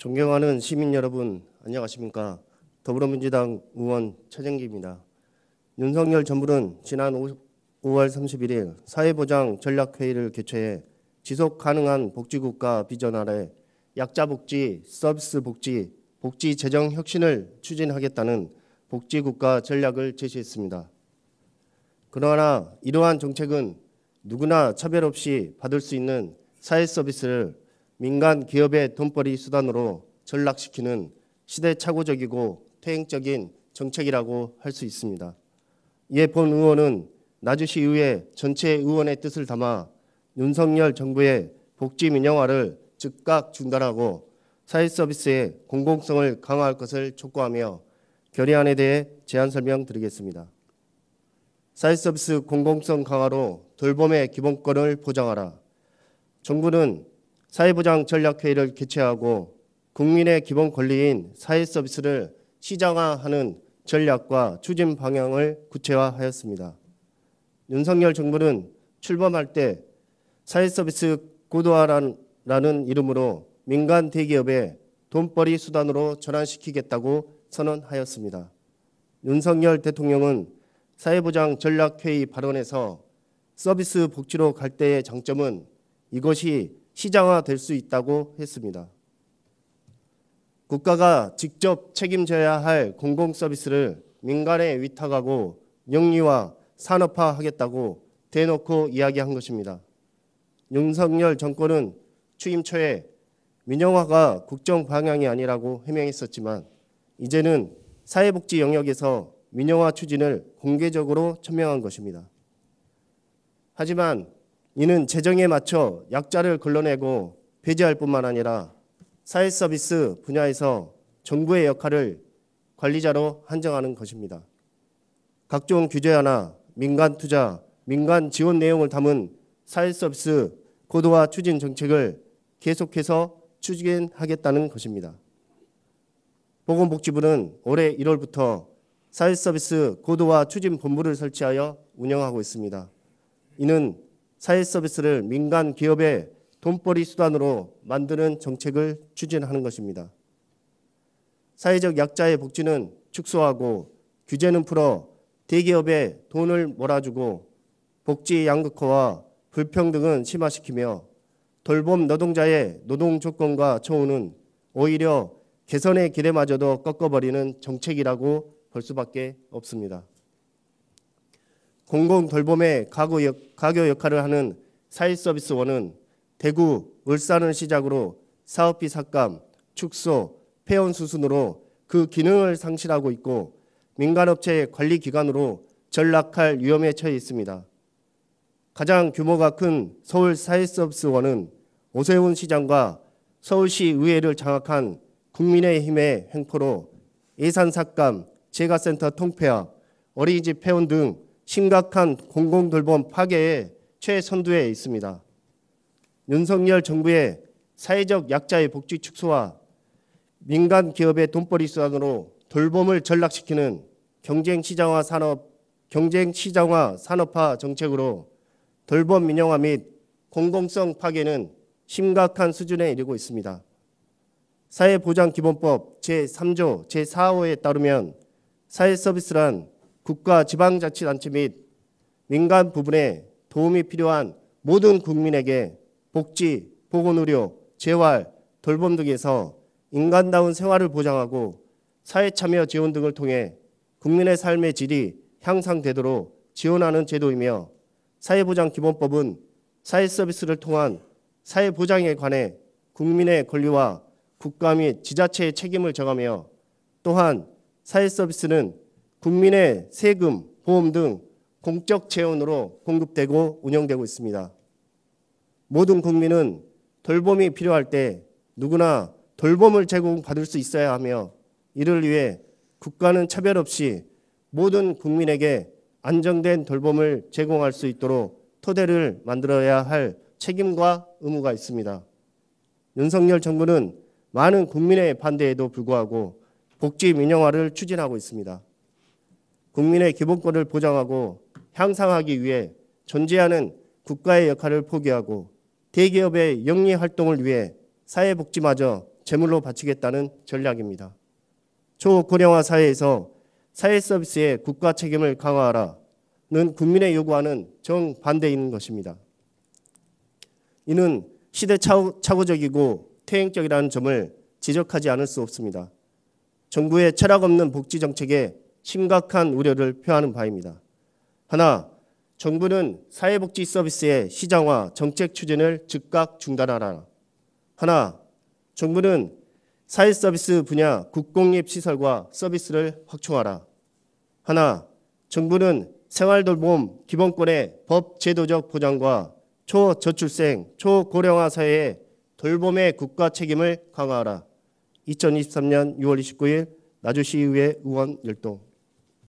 존경하는 시민 여러분, 안녕하십니까? 더불어민주당 의원 최정기입니다. 윤석열 정부는 지난 5월 31일 사회보장 전략회의를 개최해 지속 가능한 복지국가 비전 아래 약자복지, 서비스 복지, 복지 재정 혁신을 추진하겠다는 복지국가 전략을 제시했습니다. 그러나 이러한 정책은 누구나 차별 없이 받을 수 있는 사회 서비스를 민간 기업의 돈벌이 수단으로 전락시키는 시대착오적이고 퇴행적인 정책이라고 할 수 있습니다. 이에 본 의원은 나주시의회 전체 의원의 뜻을 담아 윤석열 정부의 복지 민영화를 즉각 중단하고 사회 서비스의 공공성을 강화할 것을 촉구하며 결의안에 대해 제안 설명드리겠습니다. 사회 서비스 공공성 강화로 돌봄의 기본권을 보장하라. 정부는 사회보장 전략회의를 개최하고 국민의 기본 권리인 사회 서비스를 시장화하는 전략과 추진 방향을 구체화하였습니다. 윤석열 정부는 출범할 때 사회 서비스 고도화라는 이름으로 민간 대기업의 돈벌이 수단으로 전환시키겠다고 선언하였습니다. 윤석열 대통령은 사회보장 전략회의 발언에서 서비스 복지로 갈 때의 장점은 이것이 시장화될 수 있다고 했습니다. 국가가 직접 책임져야 할 공공서비스를 민간에 위탁하고 영리화, 산업화하겠다고 대놓고 이야기한 것입니다. 윤석열 정권은 취임 초에 민영화가 국정 방향이 아니라고 해명했었지만 이제는 사회복지 영역에서 민영화 추진을 공개적으로 천명한 것입니다. 하지만 이는 재정에 맞춰 약자를 걸러내고 배제할 뿐만 아니라 사회 서비스 분야에서 정부의 역할을 관리자로 한정하는 것입니다. 각종 규제하나 민간 투자, 민간 지원 내용을 담은 사회 서비스 고도화 추진 정책을 계속해서 추진하겠다는 것입니다. 보건복지부는 올해 1월부터 사회 서비스 고도화 추진 본부를 설치하여 운영하고 있습니다. 이는 사회 서비스를 민간 기업의 돈벌이 수단으로 만드는 정책을 추진하는 것입니다. 사회적 약자의 복지는 축소하고 규제는 풀어 대기업에 돈을 몰아주고 복지 양극화와 불평등은 심화시키며 돌봄 노동자의 노동 조건과 처우는 오히려 개선의 길에마저도 꺾어버리는 정책이라고 볼 수밖에 없습니다. 공공 돌봄의 가교 역할을 하는 사회서비스원은 대구, 울산을 시작으로 사업비 삭감, 축소, 폐원 수순으로 그 기능을 상실하고 있고 민간업체의 관리기관으로 전락할 위험에 처해 있습니다. 가장 규모가 큰 서울 사회서비스원은 오세훈 시장과 서울시 의회를 장악한 국민의힘의 횡포로 예산 삭감, 재가센터 통폐합, 어린이집 폐원 등 심각한 공공돌봄 파괴의 최선두에 있습니다. 윤석열 정부의 사회적 약자의 복지 축소와 민간 기업의 돈벌이 수단으로 돌봄을 전락시키는 경쟁시장화 산업화 정책으로 돌봄 민영화 및 공공성 파괴는 심각한 수준에 이르고 있습니다. 사회보장기본법 제3조 제4호에 따르면 사회서비스란 국가 지방자치단체 및 민간 부분에 도움이 필요한 모든 국민에게 복지, 보건의료, 재활, 돌봄 등에서 인간다운 생활을 보장하고 사회참여 지원 등을 통해 국민의 삶의 질이 향상되도록 지원하는 제도이며 사회보장기본법은 사회서비스를 통한 사회보장에 관해 국민의 권리와 국가 및 지자체의 책임을 정하며 또한 사회서비스는 국민의 세금, 보험 등 공적 재원으로 공급되고 운영되고 있습니다. 모든 국민은 돌봄이 필요할 때 누구나 돌봄을 제공받을 수 있어야 하며 이를 위해 국가는 차별 없이 모든 국민에게 안정된 돌봄을 제공할 수 있도록 토대를 만들어야 할 책임과 의무가 있습니다. 윤석열 정부는 많은 국민의 반대에도 불구하고 복지 민영화를 추진하고 있습니다. 국민의 기본권을 보장하고 향상하기 위해 존재하는 국가의 역할을 포기하고 대기업의 영리 활동을 위해 사회복지마저 제물로 바치겠다는 전략입니다. 초고령화 사회에서 사회 서비스의 국가 책임을 강화하라는 국민의 요구와는 정반대인 것입니다. 이는 시대착오적이고 퇴행적이라는 점을 지적하지 않을 수 없습니다. 정부의 철학 없는 복지 정책에 심각한 우려를 표하는 바입니다. 하나, 정부는 사회복지 서비스의 시장화, 정책 추진을 즉각 중단하라. 하나, 정부는 사회서비스 분야 국공립시설과 서비스를 확충하라. 하나, 정부는 생활돌봄 기본권의 법제도적 보장과 초저출생, 초고령화 사회의 돌봄의 국가 책임을 강화하라. 2023년 6월 29일 나주시의회 의원 열동.